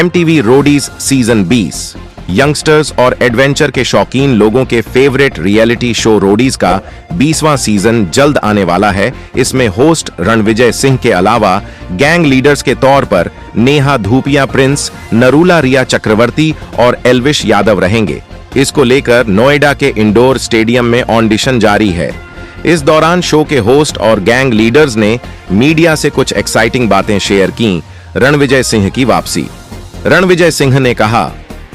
MTV Roadies season 20 youngsters और adventure के शौकीन लोगों के फेवरेट रियलिटी शो रोडीज का 20वां सीजन जल्द आने वाला है। इसमें होस्ट रणविजय सिंह के अलावा गैंग लीडर्स के तौर पर नेहा धूपिया प्रिंस, नरूला रिया चक्रवर्ती और एल्विश यादव रहेंगे। इसको लेकर नोएडा के इंडोर स्टेडियम में ऑडिशन जारी है। इस दौरान शो के होस्ट और गैंग लीडर्स ने मीडिया से कुछ एक्साइटिंग बातें शेयर की। रणविजय सिंह की वापसी। रणविजय सिंह ने कहा,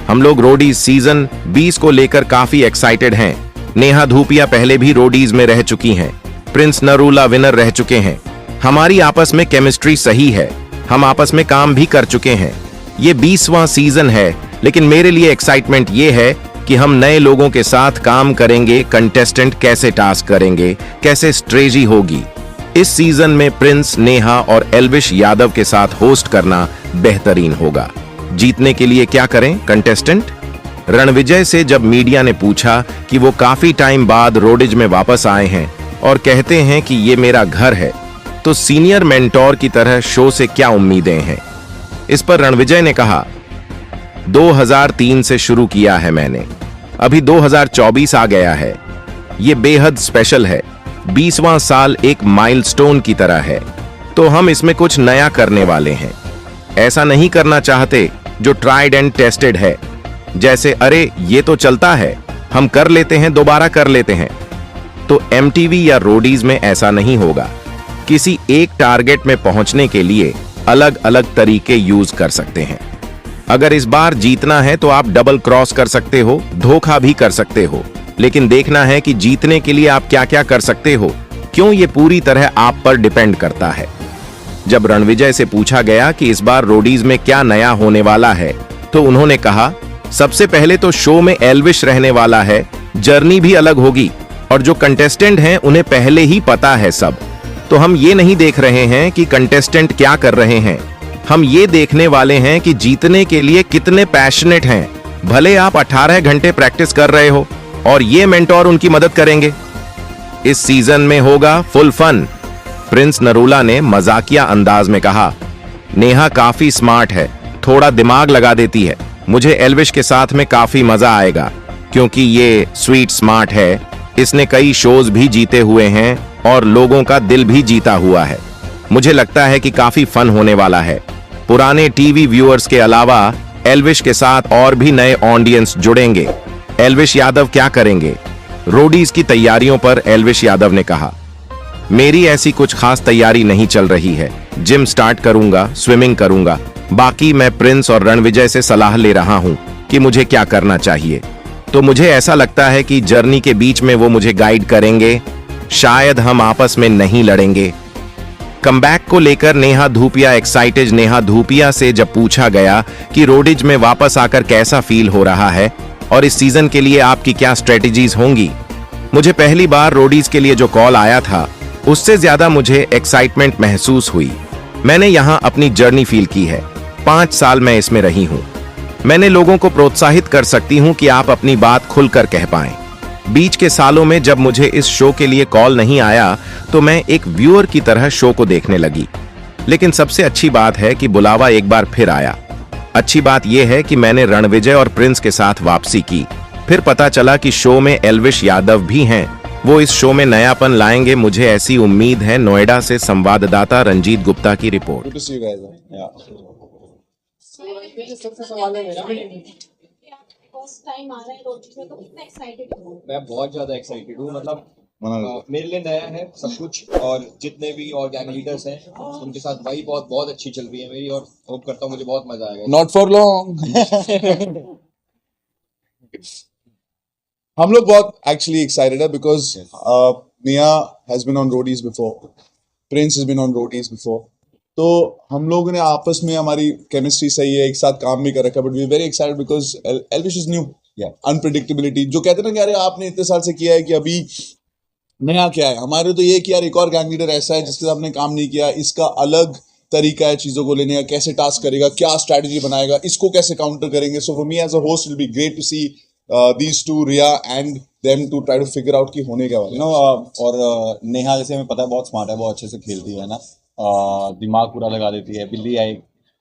हम लोग रोडीज सीजन 20 को लेकर काफी एक्साइटेड हैं। नेहा धूपिया पहले भी रोडीज में रह चुकी हैं। प्रिंस नरूला विनर रह चुके हैं। हमारी आपस में केमिस्ट्री सही है। हम आपस में काम भी कर चुके हैं। ये 20वां सीजन है, लेकिन मेरे लिए एक्साइटमेंट ये है कि हम नए लोगों के साथ काम करेंगे। कंटेस्टेंट कैसे टास्क करेंगे, कैसे स्ट्रेटजी होगी। इस सीजन में प्रिंस, नेहा और एल्विश यादव के साथ होस्ट करना बेहतरीन होगा। जीतने के लिए क्या करें कंटेस्टेंट? रणविजय से जब मीडिया ने पूछा कि वो काफी टाइम बाद रोडीज में वापस आए हैं और कहते हैं कि ये मेरा घर है, तो सीनियर मेंटोर की तरह शो से क्या उम्मीदें हैं? इस पर रणविजय ने कहा, 2003 से शुरू किया है मैंने, अभी 2024 आ गया है। ये बेहद स्पेशल है। 20वां साल एक माइलस्टोन की तरह है, तो हम इसमें कुछ नया करने वाले हैं। ऐसा नहीं करना चाहते जो ट्राइड एंड टेस्टेड है, जैसे अरे ये तो चलता है, हम कर लेते हैं, दोबारा कर लेते हैं। तो MTV या रोडीज में ऐसा नहीं होगा। किसी एक टारगेट में पहुंचने के लिए अलग अलग तरीके यूज कर सकते हैं। अगर इस बार जीतना है तो आप डबल क्रॉस कर सकते हो, धोखा भी कर सकते हो, लेकिन देखना है कि जीतने के लिए आप क्या क्या कर सकते हो। क्यों, ये पूरी तरह आप पर डिपेंड करता है। जब रणविजय से पूछा गया कि इस बार रोडीज में क्या नया होने वाला है, तो उन्होंने कहा, सबसे पहले तो शो में एल्विश रहने वाला है, जर्नी भी अलग होगी और जो कंटेस्टेंट हैं उन्हें पहले ही पता है सब। तो हम ये नहीं देख रहे हैं कि कंटेस्टेंट क्या कर रहे हैं, हम ये देखने वाले हैं कि जीतने के लिए कितने पैशनेट हैं। भले आप 18 घंटे प्रैक्टिस कर रहे हो और ये मेंटोर उनकी मदद करेंगे। इस सीजन में होगा फुल फन। प्रिंस नरूला ने मजाकिया अंदाज में कहा, नेहा काफी स्मार्ट है, थोड़ा दिमाग लगा देती है। मुझे एल्विश के साथ में काफी मजा आएगा क्योंकि ये स्वीट स्मार्ट है। इसने कई शोज भी जीते हुए हैं और लोगों का दिल भी जीता हुआ है। मुझे लगता है कि काफी फन होने वाला है। पुराने टीवी व्यूअर्स के अलावा एल्विश के साथ और भी नए ऑडियंस जुड़ेंगे। एल्विश यादव क्या करेंगे? रोडीज की तैयारियों पर एल्विश यादव ने कहा, मेरी ऐसी कुछ खास तैयारी नहीं चल रही है। जिम स्टार्ट करूंगा, स्विमिंग करूंगा। बाकी मैं प्रिंस और रणविजय से सलाह ले रहा हूं कि मुझे क्या करना चाहिए। तो मुझे ऐसा लगता है कि जर्नी के बीच में वो मुझे गाइड करेंगे। शायद हम आपस में नहीं लड़ेंगे। कमबैक को लेकर नेहा धूपिया एक्साइटेड। नेहा धूपिया से जब पूछा गया कि रोडीज में वापस आकर कैसा फील हो रहा है और इस सीजन के लिए आपकी क्या स्ट्रेटजीज होंगी, मुझे पहली बार रोडीज के लिए जो कॉल आया था उससे ज्यादा मुझे एक्साइटमेंट महसूस हुई। मैंने यहां अपनी जर्नी फील की है। 5 साल मैं इसमें रही हूं। मैंने लोगों को प्रोत्साहित कर सकती हूं कि आप अपनी बात खुलकर कह पाएं। बीच के सालों में जब मुझे इस शो के लिए कॉल नहीं आया तो मैं एक व्यूअर की तरह शो को देखने लगी। लेकिन सबसे अच्छी बात है कि बुलावा एक बार फिर आया। अच्छी बात यह है कि मैंने रणविजय और प्रिंस के साथ वापसी की। फिर पता चला कि शो में एल्विश यादव भी हैं। वो इस शो में नयापन लाएंगे, मुझे ऐसी उम्मीद है। नोएडा से संवाददाता रंजीत गुप्ता की रिपोर्ट। मैं बहुत ज्यादा एक्साइटेड हूँ। मतलब मेरे लिए नया है सब कुछ, और जितने भी और गैंग लीडर्स हैं उनके साथ भाई बहुत अच्छी चल रही है मेरी, और होप करता हूँ मुझे बहुत मजा आएगा। Not for long. हम लोग बहुत एक्चुअली एक्साइटेड है because Nia has been on Roadies before, Prince has been on Roadies before. तो हम लोगों ने आपस में हमारी केमिस्ट्री सही है, एक साथ काम भी कर रखा है। But we very excited because Elvish is new. Unpredictability जो कहते हैं ना कि अरे आपने इतने साल से किया है कि अभी नया क्या है। हमारे तो ये कि यार एक और गैंग लीडर ऐसा है जिसके साथ आपने काम नहीं किया, इसका अलग तरीका है चीजों को लेने का, कैसे टास्क करेगा, क्या स्ट्रैटेजी बनाएगा, इसको कैसे काउंटर करेंगे। So for me as a host it will be great to see these two, Riya and them, to try to figure out कि होने क्या वाला है। और नेहा जैसे हमें पता है बहुत स्मार्ट है, बहुत अच्छे से खेलती है ना, दिमाग पूरा लगा देती है। बिल्ली आई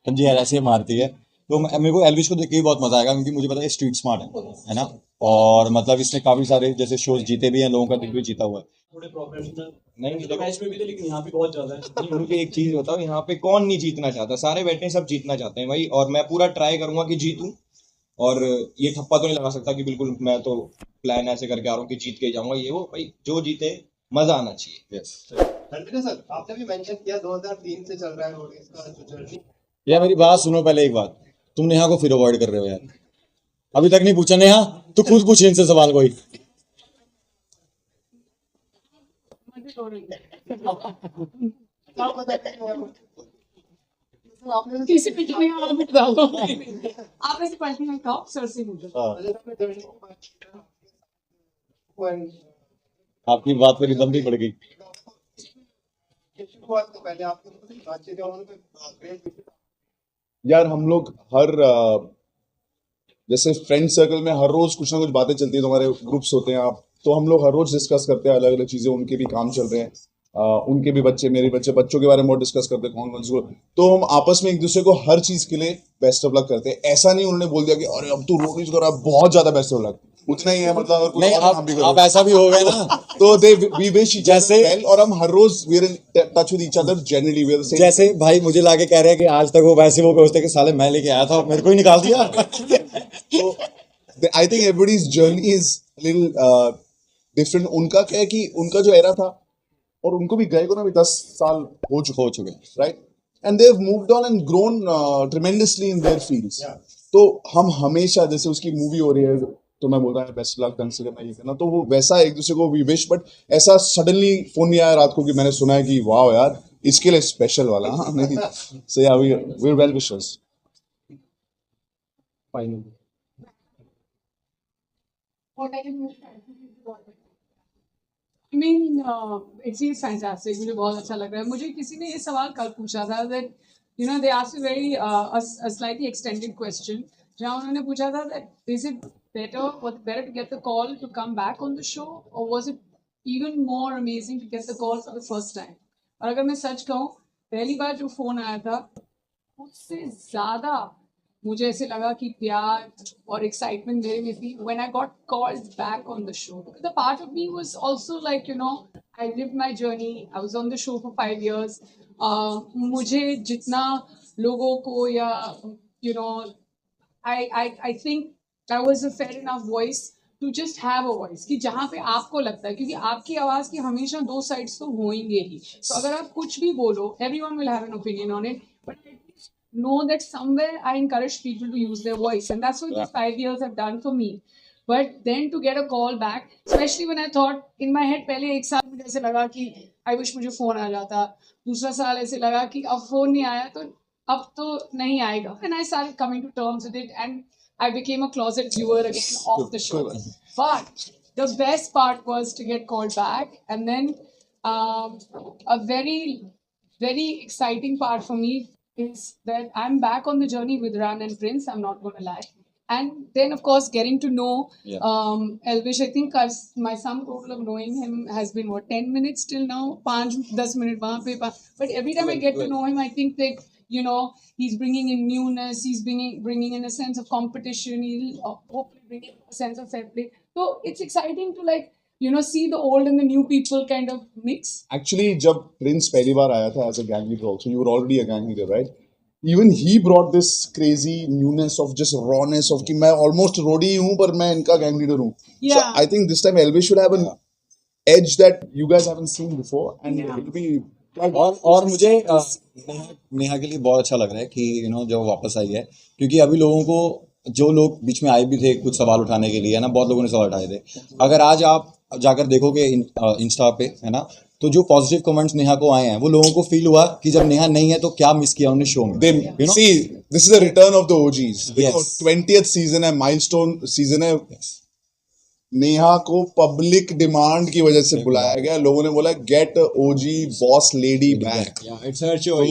समझी यार ऐसे मारती है। तो मेरे को एल्विश को देख के ही बहुत मजा आएगा, क्योंकि मुझे पता है स्ट्रीट स्मार्ट है ना। और मतलब इसने काफी सारे जैसे शोज जीते भी हैं, लोगों का दिल भी जीता हुआ है। थोड़े प्रोफेशनल नहीं मैच में भी थे, लेकिन यहाँ पे बहुत ज्यादा है। नहीं, मुझे एक चीज बताओ, यहाँ पे कौन नहीं जीतना चाहता? सारे बैठे हैं, सब जीतना चाहते हैं भाई, और मैं पूरा ट्राई करूंगा कि जीतूं। और ये ठप्पा तो नहीं लगा सकता कि बिल्कुल मैं तो प्लान ऐसे करके आ रहा हूँ कि जीत के ही जाऊंगा। ये वो भाई, जो जीते मजा आना चाहिए। यस रणवीर सर, आपने भी मेंशन किया 2003 से चल रहा है रोडीज का जो जर्नी। यार मेरी बात सुनो पहले एक बात, तुम नेहा को फिर अवॉइड कर रहे हो यार, अभी तक नहीं पूछा नेहा, तो खुद पूछ इनसे सवाल कोई। किसी पे नहीं आप बताओ। आप ऐसे पर्सनल टॉक सर से मुझे आपकी बात पर दम भी पड़ गई। शुरुआत तो पहले आपके बातचीत है, यार हम लोग हर जैसे फ्रेंड सर्कल में हर रोज कुछ ना कुछ बातें चलती है, तो हमारे ग्रुप्स होते हैं आप, तो हम लोग हर रोज डिस्कस करते हैं अलग अलग चीजें। उनके भी काम चल रहे हैं, उनके भी बच्चे, मेरे बच्चे, बच्चों के बारे में बहुत डिस्कस करते हैं कौन कौन से। तो हम आपस में एक दूसरे को हर चीज के लिए बेस्ट ऑफ लक करते हैं। ऐसा नहीं उन्होंने बोल दिया कि अरे अब तू रोडीज कर रहा है, बहुत ज्यादा बेस्ट ऑफ लक, उतना ही है मतलब। अगर कुछ नहीं और काम भी करो। आप ऐसा भी हो गए ना, तो दे वी विश जैसे- वेल, और हम हर रोज we are in touch with each other, generally we are the same. जैसे भाई मुझे लाके कह रहे हैं कि आज तक वो वैसे वो सोचते कि साले मैं लेके आया था, मेरे को ही निकाल दिया। तो I think everybody's journey is little different. उनका क्या है कि उनका जो एरा था, और उनको भी गए को ना भी 10 साल हो चुके हैं, right? And they have moved on and grown tremendously in their fields. तो हम हमेशा, जैसे उसकी मूवी हो रही है तो मैं बोल रहा हूँ बेस्ट लक, ढंग से करना, ये करना, तो वो वैसा एक दूसरे को वी विश। बट ऐसा सडनली फोन नहीं आया रात को कि मैंने सुना है कि वाह यार इसके लिए स्पेशल वाला। हाँ नहीं, so yeah we are well wishers. I mean, it's fantastic. मुझे बहुत अच्छा लग रहा है। मुझे किसी ने ये सवाल कल पूछा था that they asked a very a slightly extended question जहाँ उन्होंने पूछा था that is it better to get the call to come back on the show, or was it even more amazing to get the call for the first time? और अगर मैं सच कहूँ, पहली बार जो फोन आया था उससे ज्यादा मुझे ऐसे लगा कि प्यार और एक्साइटमेंट मेरे में थी when I got called back on the show, because the part of me was also like I lived my journey, I was on the show for 5 years. मुझे जितना लोगों को या I think I was a fair enough voice to just have a voice कि जहाँ पे आपको लगता है, क्योंकि आपकी आवाज की हमेशा दो साइड्स तो होंगे ही। तो अगर आप कुछ भी बोलो, everyone will have an opinion on it, but know that somewhere I encourage people to use their voice, and that's what these 5 years have done for me. But then to get a call back, especially when I thought in my head, पहले एक साल मुझे ऐसे लगा कि I wish मुझे phone आ जाता, दूसरा साल ऐसे लगा कि अब फोन नहीं आया तो अब तो नहीं आएगा, and I started coming to terms with it, and I became a closet viewer again of the show. But the best part was to get called back, and then a very, very exciting part for me is that I'm back on the journey with Ran and Prince. I'm not going to lie. And then, of course, getting to know Elvish. I think my sum total of knowing him has been 10 minutes till now. 5-10 minutes wahan pe. But every time I get to know him, I think that he's bringing in newness. He's bringing in a sense of competition. He'll hopefully bring in a sense of fair play. So it's exciting to see the old and the new people kind of mix. Actually, जब Prince पहली बार आया था as a gang leader also, you were already a gang leader, right? Even he brought this crazy newness of just rawness of कि मैं almost roadie हूँ पर मैं इनका gang leader हूँ. So I think this time Elvish should have an edge that you guys haven't seen before, and it'll be. और मुझे नेहा के लिए बहुत अच्छा लग रहा है कि जो वापस आई है, क्योंकि अभी लोगों को, जो लोग बीच में आए भी थे कुछ सवाल उठाने के लिए, है ना, बहुत लोगों ने सवाल उठाए थे। अगर आज आप जाकर देखोगे इंस्टा पे, है ना, तो जो पॉजिटिव कमेंट्स नेहा को आए हैं, वो लोगों को फील हुआ कि जब नेहा नहीं है तो क्या मिस किया उन्होंने शो में। See, this is the return of the OGs. Yes. 20th season है, milestone season है। नेहा को पब्लिक डिमांड की वजह से बुलाया गया। लोगों ने बोला get OG boss lady back. It's her choice.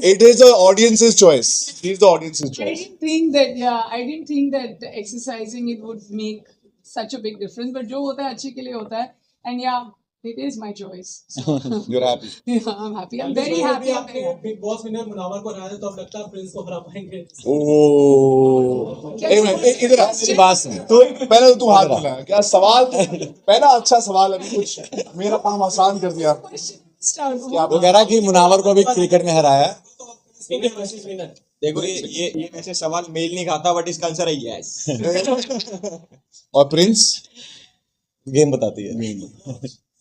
It is the audience's choice. He's the audience's I choice. didn't think that exercising it would make such a big difference. But जो होता है अच्छे के लिए होता है, and It is my choice. You're happy. Yeah, I'm happy. I'm very happy. I'm very happy. Big boss winner Munawar को हराया तो अब लगता है प्रिंस को हरा पाएंगे। ओह एक मिनट इधर आ। मेरी बात सुन। तो पहले तो तू हाथ मिला क्या सवाल पहला अच्छा सवाल अभी कुछ मेरा काम आसान कर दिया वो कह रहा कि मुनावर को भी क्रिकेट में हराया। Winner versus winner. देखो ये ऐसे सवाल मेल नहीं खाता बट इसका आंसर है यस। और प्रिंस गेम बताती है।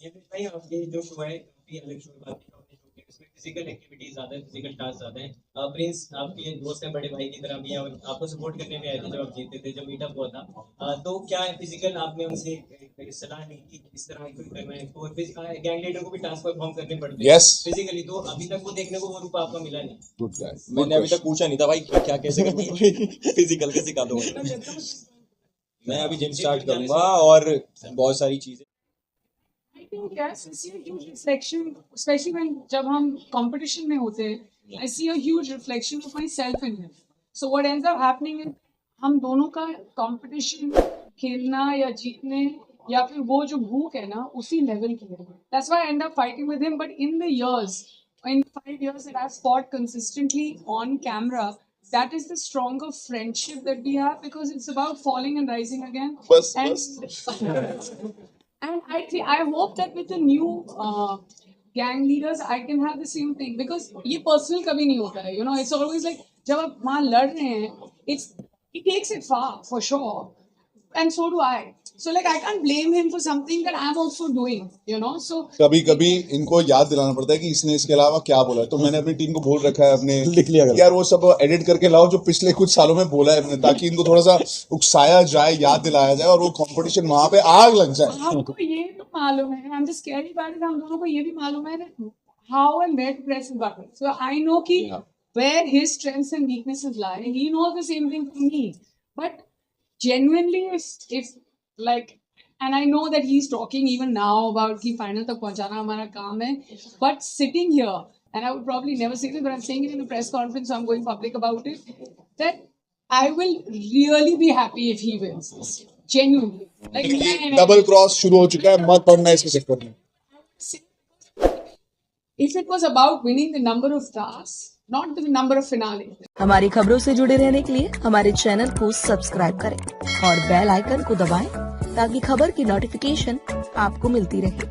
ये भाई आपके जो शो है काफी अलग शो बात की इसमें फिजिकल एक्टिविटीज ज्यादा है, फिजिकल टास्क ज्यादा है। प्रिंस आपके दोस्त हैं, बड़े भाई की तरह भी हैं और आपको सपोर्ट करने में आए थे जब आप जीते थे, जब मीटअप हुआ था। तो क्या फिजिकल आपने उनसे सलाह ली कि इस तरह कोई करना है तो गैंग लीडर को भी टास्क परफॉर्म करने पड़ते हैं Yes. फिजिकली, तो अभी तक वो देखने को वो रूप आपका मिला नहीं। गुड गाय मैंने अभी तक पूछा नहीं था भाई क्या कैसे करना फिजिकल के सिखा दो। मैं अभी जिम स्टार्ट करूंगा और बहुत सारी चीजें। I think yes, I see a huge reflection, especially when जब हम competition में होते हैं, I see a huge reflection of myself in him. So what ends up happening is हम दोनों का competition खेलना या जीतने या फिर वो जो भूख है ना उसी लेवल की है. That's why I end up fighting with him. But in the years, in 5 years that I've fought consistently on camera, that is the stronger friendship that we have because it's about falling and rising again. And I think I hope that with the new gang leaders, I can have the same thing because ये personal कभी नहीं होता है. You know, it's always like जब आप वहाँ लड़ रहे हैं, it takes it far for sure, and so do I. So like I can't blame him for something that I'm also doing. You know, so कभी कभी इनको याद दिलाना पड़ता है कि इसने इसके अलावा क्या बोला है। तो मैंने अपनी टीम को बोल रखा है अपने लिख लिया करो। यार वो सब एडिट करके लाओ जो पिछले कुछ सालों में बोला है मैंने, ताकि इनको थोड़ा सा उकसाया जाए, याद दिलाया जाए और वो कंपटीशन वहां पे आग लग जाए। आपको ये तो मालूम है, I'm just scary about it. हम दोनों को ये भी मालूम है that how and where to press his button. So I know कि where his strengths and weaknesses lie. He knows the same thing for me. But genuinely, if like, and I know that he's talking even now about कि final तक पहुंचाना हमारा काम है. But sitting here, and I would probably never say this, but I'm saying it in a press conference, so I'm going public about it, that I will really be happy if he wins this. Genuinely. Like, double cross शुरू हो चुका है, मत पड़ना इसके चक्कर में। if it was about winning the number of tasks, not the number of finales. हमारी खबरों से जुड़े रहने के लिए हमारे चैनल को सब्सक्राइब करें और बेल आइकन को दबाएं ताकि खबर की नोटिफिकेशन आपको मिलती रहे।